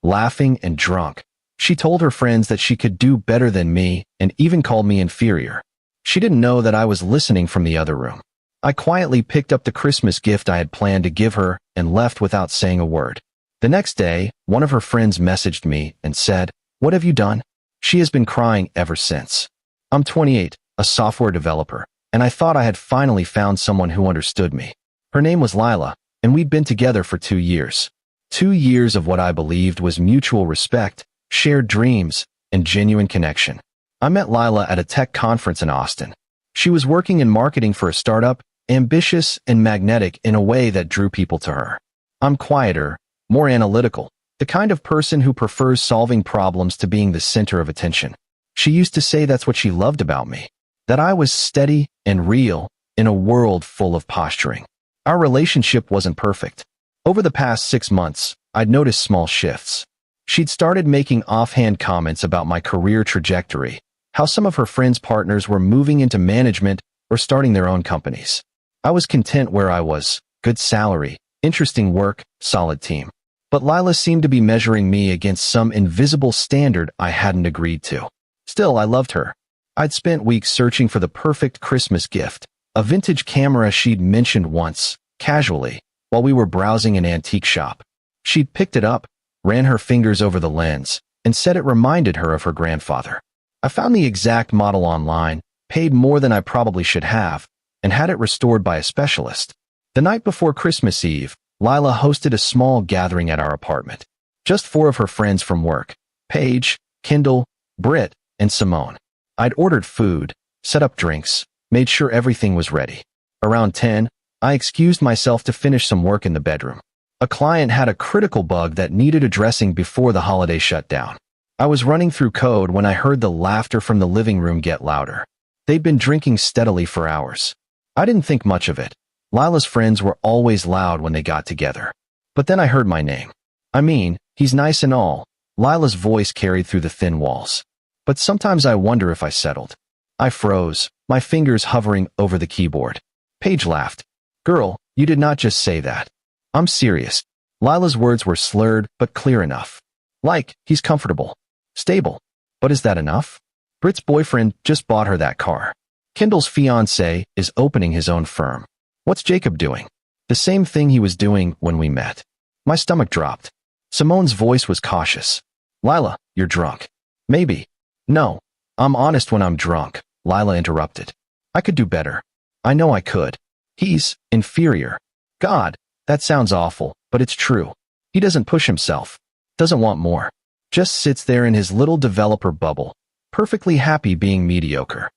laughing and drunk. She told her friends that she could do better than me and even called me inferior. She didn't know that I was listening from the other room. I quietly picked up the Christmas gift I had planned to give her and left without saying a word. The next day, one of her friends messaged me and said, "What have you done?" She has been crying ever since. I'm 28, a software developer, and I thought I had finally found someone who understood me. Her name was Lila, and we'd been together for 2 years. 2 years of what I believed was mutual respect, shared dreams, and genuine connection. I met Lila at a tech conference in Austin. She was working in marketing for a startup, ambitious and magnetic in a way that drew people to her. I'm quieter, more analytical, the kind of person who prefers solving problems to being the center of attention. She used to say that's what she loved about me, that I was steady and real in a world full of posturing. Our relationship wasn't perfect. Over the past 6 months, I'd noticed small shifts. She'd started making offhand comments about my career trajectory, how some of her friends' partners were moving into management or starting their own companies. I was content where I was, good salary, interesting work, solid team. But Lila seemed to be measuring me against some invisible standard I hadn't agreed to. Still, I loved her. I'd spent weeks searching for the perfect Christmas gift, a vintage camera she'd mentioned once, casually, while we were browsing an antique shop. She'd picked it up, ran her fingers over the lens, and said it reminded her of her grandfather. I found the exact model online, paid more than I probably should have, and had it restored by a specialist. The night before Christmas Eve, Lila hosted a small gathering at our apartment. Just 4 of her friends from work, Paige, Kendall, Britt, and Simone. I'd ordered food, set up drinks, made sure everything was ready. Around 10, I excused myself to finish some work in the bedroom. A client had a critical bug that needed addressing before the holiday shut down. I was running through code when I heard the laughter from the living room get louder. They'd been drinking steadily for hours. I didn't think much of it. Lila's friends were always loud when they got together. But then I heard my name. I mean, he's nice and all. Lila's voice carried through the thin walls. But sometimes I wonder if I settled. I froze, my fingers hovering over the keyboard. Paige laughed. "Girl, you did not just say that. I'm serious." Lila's words were slurred but clear enough. Like, he's comfortable. Stable. But is that enough? Britt's boyfriend just bought her that car. Kendall's fiancé is opening his own firm. What's Jacob doing? The same thing he was doing when we met. My stomach dropped. Simone's voice was cautious. "Lila, you're drunk." "Maybe." "No, I'm honest when I'm drunk," Lila interrupted. "I could do better. I know I could. He's inferior." God, that sounds awful, but it's true. He doesn't push himself. Doesn't want more. Just sits there in his little developer bubble, perfectly happy being mediocre.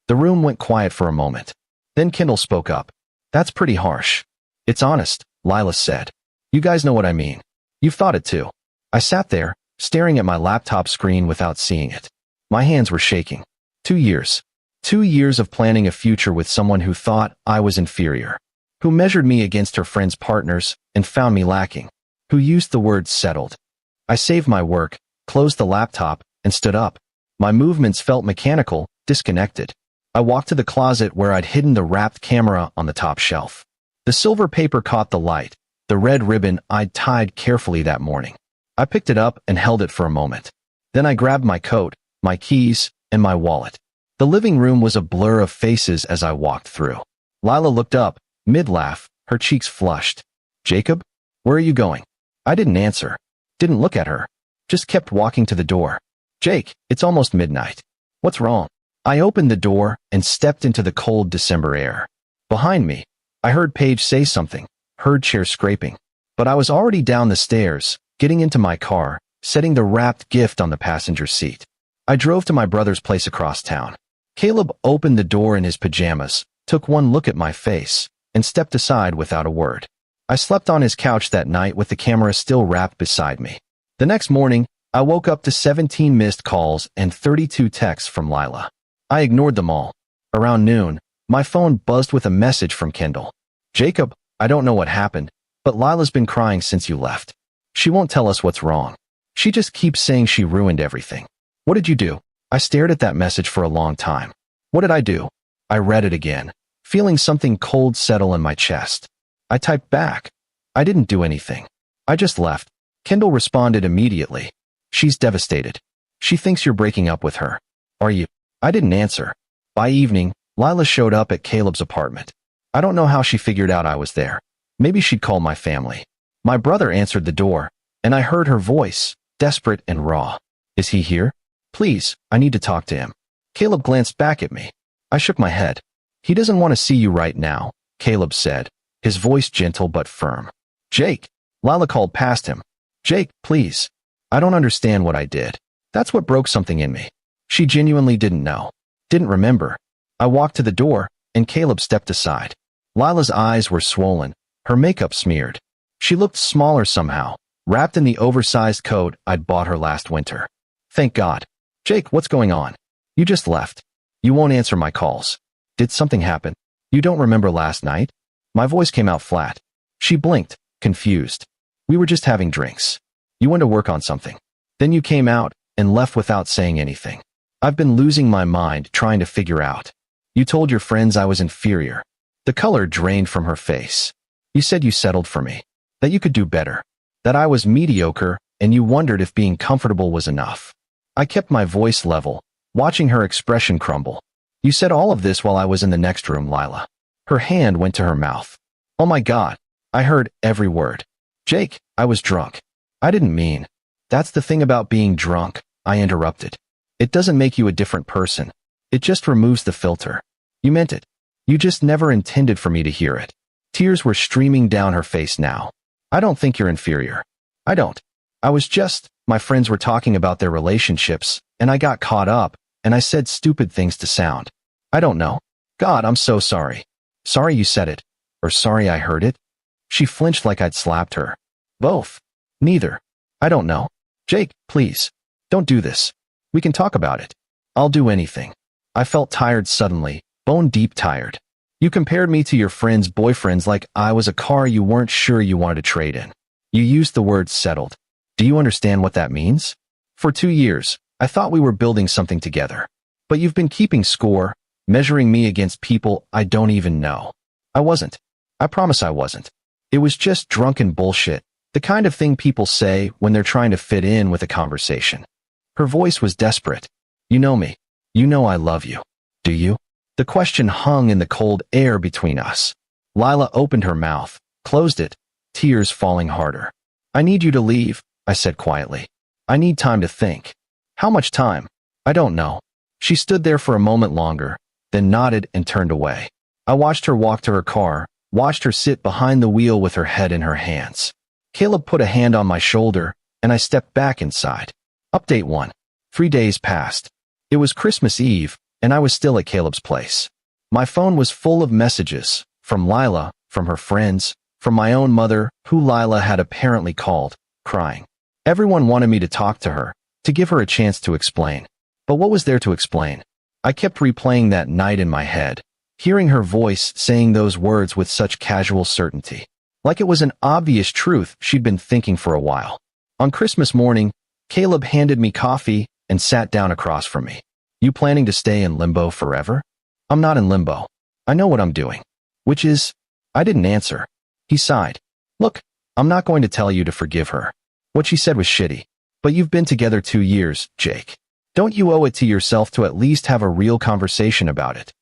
The room went quiet for a moment. Then Kendall spoke up. "That's pretty harsh." "It's honest," Lila said. "You guys know what I mean. You've thought it too." I sat there, staring at my laptop screen without seeing it. My hands were shaking. 2 years. 2 years of planning a future with someone who thought I was inferior, who measured me against her friends' partners and found me lacking, who used the word settled. I saved my work, closed the laptop, and stood up. My movements felt mechanical, disconnected. I walked to the closet where I'd hidden the wrapped camera on the top shelf. The silver paper caught the light, the red ribbon I'd tied carefully that morning. I picked it up and held it for a moment. Then I grabbed my coat, my keys, and my wallet. The living room was a blur of faces as I walked through. Lila looked up, mid-laugh, her cheeks flushed. "Jacob, where are you going?" I didn't answer. Didn't look at her. Just kept walking to the door. "Jake, it's almost midnight. What's wrong?" I opened the door and stepped into the cold December air. Behind me, I heard Paige say something, heard chairs scraping. But I was already down the stairs, getting into my car, setting the wrapped gift on the passenger seat. I drove to my brother's place across town. Caleb opened the door in his pajamas, took one look at my face, and stepped aside without a word. I slept on his couch that night with the camera still wrapped beside me. The next morning, I woke up to 17 missed calls and 32 texts from Lila. I ignored them all. Around noon, my phone buzzed with a message from Kendall. "Jacob, I don't know what happened, but Lila's been crying since you left. She won't tell us what's wrong. She just keeps saying she ruined everything." "What did you do?" I stared at that message for a long time. What did I do? I read it again, feeling something cold settle in my chest. I typed back. "I didn't do anything. I just left." Kendall responded immediately. She's devastated. She thinks you're breaking up with her. Are you? I didn't answer. By evening, Lila showed up at Caleb's apartment. I don't know how she figured out I was there. Maybe she'd called my family. My brother answered the door, and I heard her voice, desperate and raw. Is he here? Please, I need to talk to him. Caleb glanced back at me. I shook my head. He doesn't want to see you right now, Caleb said, his voice gentle but firm. Jake, Lila called past him. Jake, please. I don't understand what I did. That's what broke something in me. She genuinely didn't know. Didn't remember. I walked to the door, and Caleb stepped aside. Lila's eyes were swollen, her makeup smeared. She looked smaller somehow, wrapped in the oversized coat I'd bought her last winter. Thank God. Jake, what's going on? You just left. You won't answer my calls. Did something happen? You don't remember last night? My voice came out flat. She blinked, confused. We were just having drinks. You went to work on something. Then you came out and left without saying anything. I've been losing my mind trying to figure out. You told your friends I was inferior. The color drained from her face. You said you settled for me. That you could do better. That I was mediocre, and you wondered if being comfortable was enough. I kept my voice level, watching her expression crumble. You said all of this while I was in the next room, Lila. Her hand went to her mouth. Oh my God. I heard every word. Jake, I was drunk. I didn't mean. That's the thing about being drunk, I interrupted. It doesn't make you a different person. It just removes the filter. You meant it. You just never intended for me to hear it. Tears were streaming down her face now. I don't think you're inferior. I don't. My friends were talking about their relationships, and I got caught up, and I said stupid things to sound. I don't know. God, I'm so sorry. Sorry you said it. Or sorry I heard it. She flinched like I'd slapped her. Both. Neither. I don't know. Jake, please. Don't do this. We can talk about it. I'll do anything. I felt tired suddenly, bone-deep tired. You compared me to your friends' boyfriends like I was a car you weren't sure you wanted to trade in. You used the word settled. Do you understand what that means? For 2 years, I thought we were building something together. But you've been keeping score, measuring me against people I don't even know. I wasn't. I promise I wasn't. It was just drunken bullshit, the kind of thing people say when they're trying to fit in with a conversation. Her voice was desperate. You know me. You know I love you. Do you? The question hung in the cold air between us. Lila opened her mouth, closed it, tears falling harder. I need you to leave, I said quietly. I need time to think. How much time? I don't know. She stood there for a moment longer, then nodded and turned away. I watched her walk to her car, watched her sit behind the wheel with her head in her hands. Caleb put a hand on my shoulder, and I stepped back inside. Update 1. 3 days passed. It was Christmas Eve, and I was still at Caleb's place. My phone was full of messages, from Lila, from her friends, from my own mother, who Lila had apparently called, crying. Everyone wanted me to talk to her, to give her a chance to explain. But what was there to explain? I kept replaying that night in my head, hearing her voice saying those words with such casual certainty, like it was an obvious truth she'd been thinking for a while. On Christmas morning, Caleb handed me coffee and sat down across from me. You planning to stay in limbo forever? I'm not in limbo. I know what I'm doing. Which is, I didn't answer. He sighed. Look, I'm not going to tell you to forgive her. What she said was shitty. But you've been together 2 years, Jake. Don't you owe it to yourself to at least have a real conversation about it?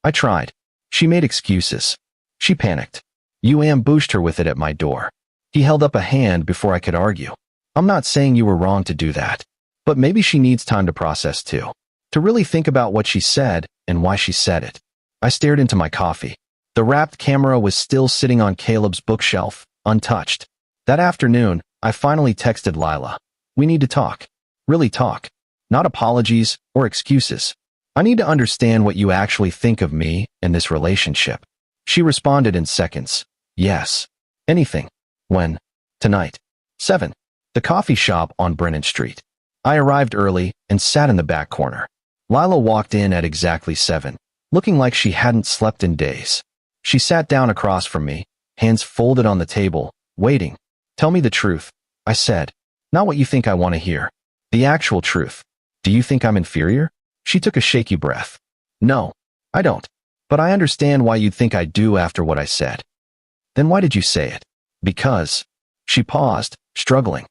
I tried. She made excuses. She panicked. You ambushed her with it at my door. He held up a hand before I could argue. I'm not saying you were wrong to do that. But maybe she needs time to process too. To really think about what she said and why she said it. I stared into my coffee. The wrapped camera was still sitting on Caleb's bookshelf, untouched. That afternoon, I finally texted Lila. We need to talk. Really talk. Not apologies or excuses. I need to understand what you actually think of me and this relationship. She responded in seconds. Yes. Anything. When? Tonight. 7. The coffee shop on Brennan Street. I arrived early and sat in the back corner. Lila walked in at exactly 7, looking like she hadn't slept in days. She sat down across from me, hands folded on the table, waiting. Tell me the truth, I said. Not what you think I want to hear. The actual truth. Do you think I'm inferior? She took a shaky breath. No, I don't. But I understand why you'd think I do after what I said. Then why did you say it? Because. She paused, struggling.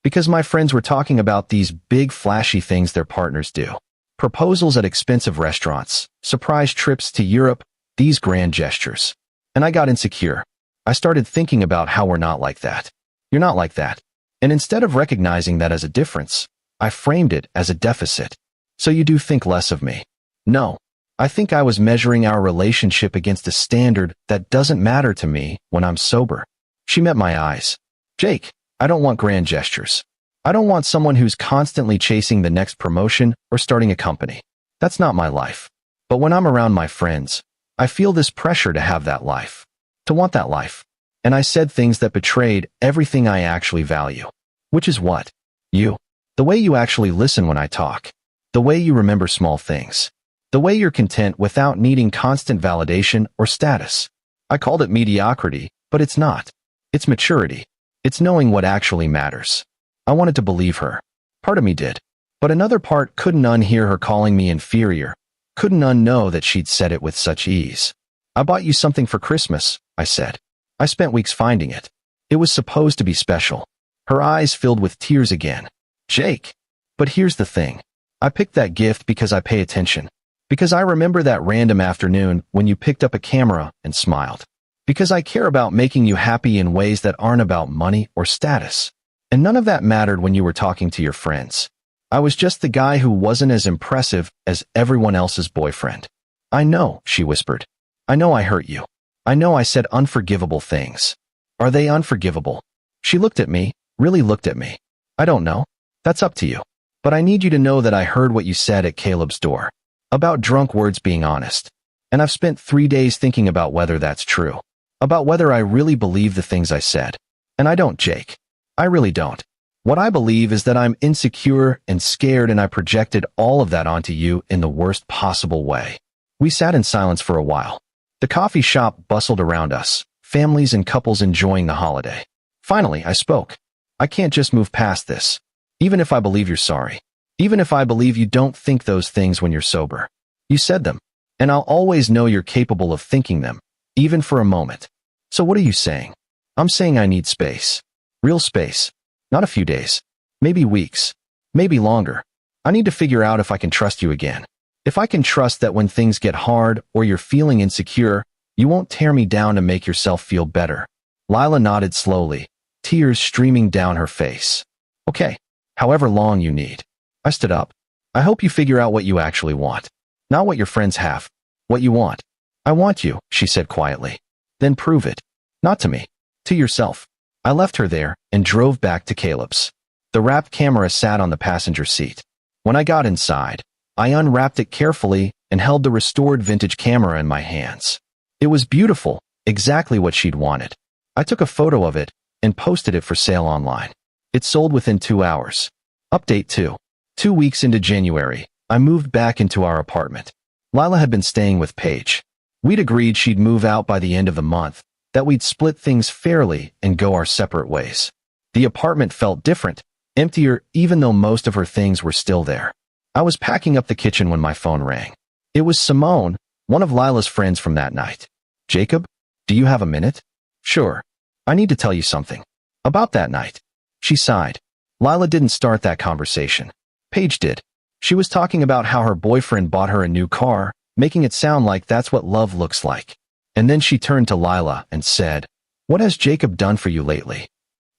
Because my friends were talking about these big flashy things their partners do. Proposals at expensive restaurants, surprise trips to Europe, these grand gestures. And I got insecure. I started thinking about how we're not like that. You're not like that. And instead of recognizing that as a difference, I framed it as a deficit. So you do think less of me? No. I think I was measuring our relationship against a standard that doesn't matter to me when I'm sober. She met my eyes. Jake, I don't want grand gestures. I don't want someone who's constantly chasing the next promotion or starting a company. That's not my life. But when I'm around my friends, I feel this pressure to have that life. To want that life. And I said things that betrayed everything I actually value. Which is what? You. The way you actually listen when I talk. The way you remember small things. The way you're content without needing constant validation or status. I called it mediocrity, but it's not. It's maturity. It's knowing what actually matters. I wanted to believe her. Part of me did. But another part couldn't unhear her calling me inferior. Couldn't unknow that she'd said it with such ease. I bought you something for Christmas, I said. I spent weeks finding it. It was supposed to be special. Her eyes filled with tears again. Jake. But here's the thing. I picked that gift because I pay attention. Because I remember that random afternoon when you picked up a camera and smiled. Because I care about making you happy in ways that aren't about money or status. And none of that mattered when you were talking to your friends. I was just the guy who wasn't as impressive as everyone else's boyfriend. I know, she whispered. I know I hurt you. I know I said unforgivable things. Are they unforgivable? She looked at me, really looked at me. I don't know. That's up to you. But I need you to know that I heard what you said at Caleb's door. About drunk words being honest. And I've spent 3 days thinking about whether that's true. About whether I really believe the things I said. And I don't, Jake. I really don't. What I believe is that I'm insecure and scared, and I projected all of that onto you in the worst possible way. We sat in silence for a while. The coffee shop bustled around us, families and couples enjoying the holiday. Finally, I spoke. I can't just move past this. Even if I believe you're sorry. Even if I believe you don't think those things when you're sober. You said them. And I'll always know you're capable of thinking them, even for a moment. So what are you saying? I'm saying I need space. Real space. Not a few days. Maybe weeks. Maybe longer. I need to figure out if I can trust you again. If I can trust that when things get hard or you're feeling insecure, you won't tear me down to make yourself feel better. Lila nodded slowly, tears streaming down her face. Okay. However long you need. I stood up. I hope you figure out what you actually want. Not what your friends have. What you want. I want you, she said quietly. Then prove it. Not to me. To yourself. I left her there and drove back to Caleb's. The wrapped camera sat on the passenger seat. When I got inside, I unwrapped it carefully and held the restored vintage camera in my hands. It was beautiful, exactly what she'd wanted. I took a photo of it and posted it for sale online. It sold within 2 hours. Update 2. 2 weeks into January, I moved back into our apartment. Lila had been staying with Paige. We'd agreed she'd move out by the end of the month, that we'd split things fairly and go our separate ways. The apartment felt different, emptier, even though most of her things were still there. I was packing up the kitchen when my phone rang. It was Simone, one of Lila's friends from that night. Jacob, do you have a minute? Sure. I need to tell you something. About that night. She sighed. Lila didn't start that conversation. Paige did. She was talking about how her boyfriend bought her a new car, making it sound like that's what love looks like. And then she turned to Lila and said, "What has Jacob done for you lately?"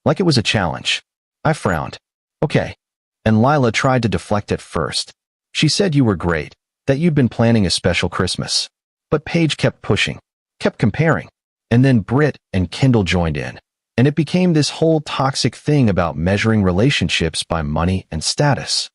Like it was a challenge. I frowned. Okay. And Lila tried to deflect at first. She said you were great, that you'd been planning a special Christmas. But Paige kept pushing, kept comparing. And then Britt and Kendall joined in. And it became this whole toxic thing about measuring relationships by money and status.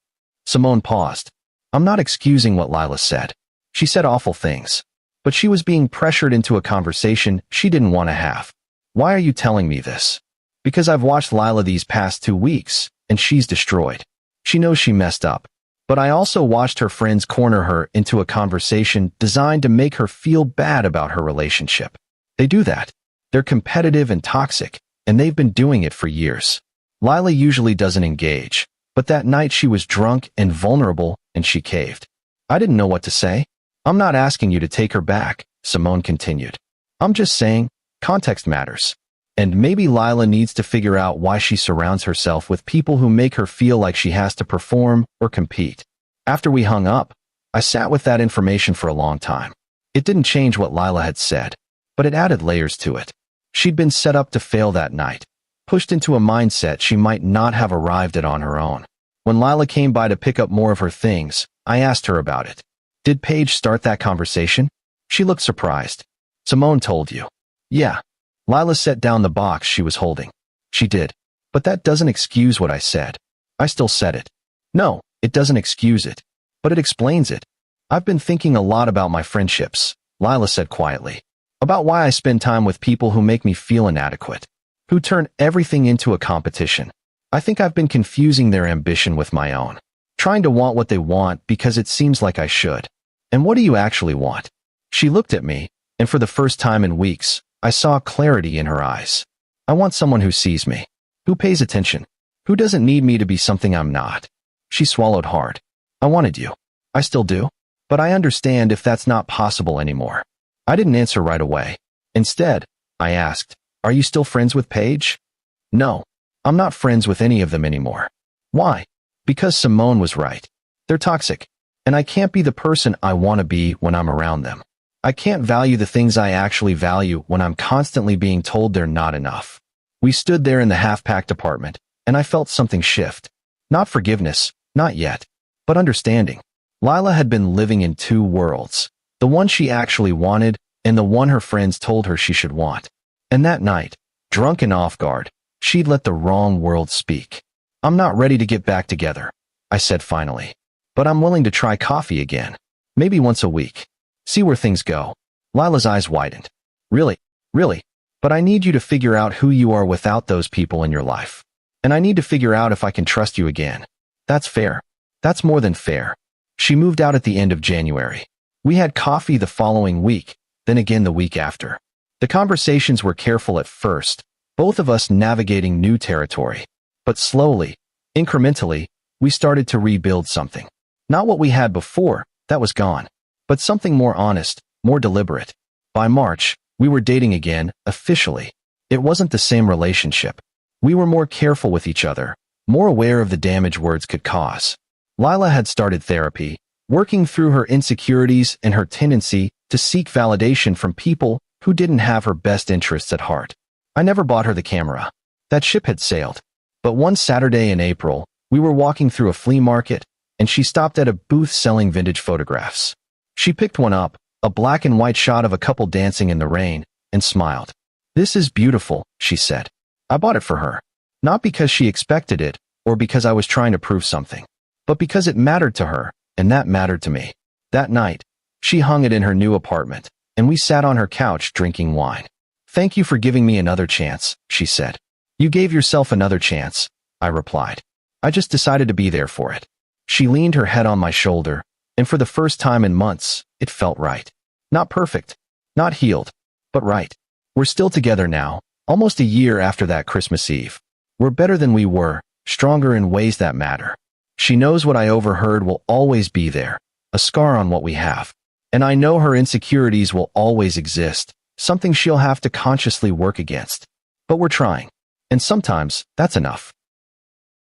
Simone paused. I'm not excusing what Lila said. She said awful things. But she was being pressured into a conversation she didn't want to have. Why are you telling me this? Because I've watched Lila these past 2 weeks, and she's destroyed. She knows she messed up. But I also watched her friends corner her into a conversation designed to make her feel bad about her relationship. They do that. They're competitive and toxic, and they've been doing it for years. Lila usually doesn't engage, but that night she was drunk and vulnerable, and she caved. I didn't know what to say. I'm not asking you to take her back, Simone continued. I'm just saying, context matters. And maybe Lila needs to figure out why she surrounds herself with people who make her feel like she has to perform or compete. After we hung up, I sat with that information for a long time. It didn't change what Lila had said, but it added layers to it. She'd been set up to fail that night, pushed into a mindset she might not have arrived at on her own. When Lila came by to pick up more of her things, I asked her about it. Did Paige start that conversation? She looked surprised. Simone told you. Yeah. Lila set down the box she was holding. She did. But that doesn't excuse what I said. I still said it. No, it doesn't excuse it. But it explains it. I've been thinking a lot about my friendships, Lila said quietly. About why I spend time with people who make me feel inadequate. Who turn everything into a competition. I think I've been confusing their ambition with my own. Trying to want what they want because it seems like I should. And what do you actually want? She looked at me, and for the first time in weeks, I saw clarity in her eyes. I want someone who sees me. Who pays attention. Who doesn't need me to be something I'm not. She swallowed hard. I wanted you. I still do. But I understand if that's not possible anymore. I didn't answer right away. Instead, I asked, are you still friends with Paige? No. I'm not friends with any of them anymore. Why? Because Simone was right. They're toxic. And I can't be the person I want to be when I'm around them. I can't value the things I actually value when I'm constantly being told they're not enough. We stood there in the half-packed apartment, and I felt something shift. Not forgiveness, not yet, but understanding. Lila had been living in two worlds, the one she actually wanted and the one her friends told her she should want. And that night, drunk and off guard, she'd let the wrong world speak. I'm not ready to get back together, I said finally. But I'm willing to try coffee again. Maybe once a week. See where things go. Lila's eyes widened. Really? Really? But I need you to figure out who you are without those people in your life. And I need to figure out if I can trust you again. That's fair. That's more than fair. She moved out at the end of January. We had coffee the following week, then again the week after. The conversations were careful at first, both of us navigating new territory. But slowly, incrementally, we started to rebuild something. Not what we had before, that was gone. But something more honest, more deliberate. By March, we were dating again, officially. It wasn't the same relationship. We were more careful with each other, more aware of the damage words could cause. Lila had started therapy, working through her insecurities and her tendency to seek validation from people who didn't have her best interests at heart. I never bought her the camera. That ship had sailed. But one Saturday in April, we were walking through a flea market, and she stopped at a booth selling vintage photographs. She picked one up, a black and white shot of a couple dancing in the rain, and smiled. This is beautiful, she said. I bought it for her. Not because she expected it, or because I was trying to prove something, but because it mattered to her, and that mattered to me. That night, she hung it in her new apartment, and we sat on her couch drinking wine. Thank you for giving me another chance, she said. You gave yourself another chance, I replied. I just decided to be there for it. She leaned her head on my shoulder, and for the first time in months, it felt right. Not perfect, not healed, but right. We're still together now, almost a year after that Christmas Eve. We're better than we were, stronger in ways that matter. She knows what I overheard will always be there, a scar on what we have. And I know her insecurities will always exist, something she'll have to consciously work against. But we're trying. And sometimes, that's enough.